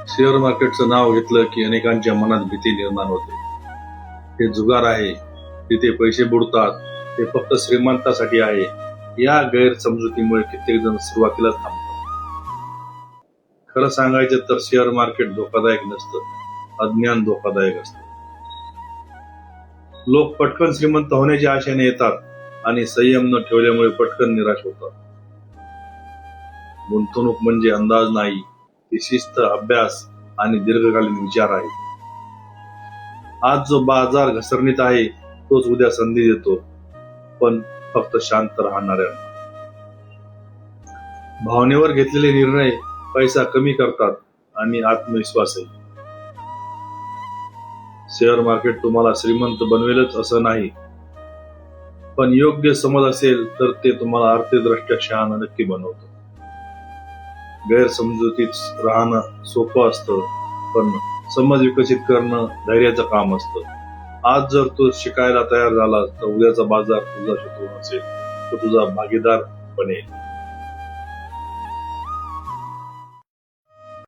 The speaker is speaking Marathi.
शेअर मार्केटचं नाव घेतलं की अनेकांच्या मनात भीती निर्माण होते. हे जुगार आहे, तिथे पैसे बुडतात, ते फक्त श्रीमंतासाठी आहे, या गैरसमजुतीमुळे कित्येक जण सुरुवातीला थांबतात. खरं सांगायचं तर शेअर मार्केट धोकादायक नसतं, अज्ञान धोकादायक असतं. लोक पटकन श्रीमंत होण्याच्या आशेने येतात आणि संयम न ठेवल्यामुळे पटकन निराश होतात. गुंतवणूक म्हणजे अंदाज नाही, ती शिस्त, अभ्यास आणि दीर्घकालीन विचार आहे. आज जो बाजार घसरणीत आहे तोच उद्या संधी देतो, पण फक्त शांत राहणाऱ्यांना. भावनेवर घेतलेले निर्णय पैसा कमी करतात आणि आत्मविश्वासही. शेअर मार्केट तुम्हाला श्रीमंत बनवेलच असं नाही, पण योग्य समज असेल तर ते तुम्हाला आर्थिकदृष्ट्या शहाणा नक्की बनवतं. गैरसमजुतीत राहणं सोपं असतं, पण समज विकसित करणं धैर्याचं काम असतं. आज जर तू शिकायला तयार झालास तर उद्याचा बाजार तुझा शत्रू नसेल, तो तुझा भागीदार बनेल.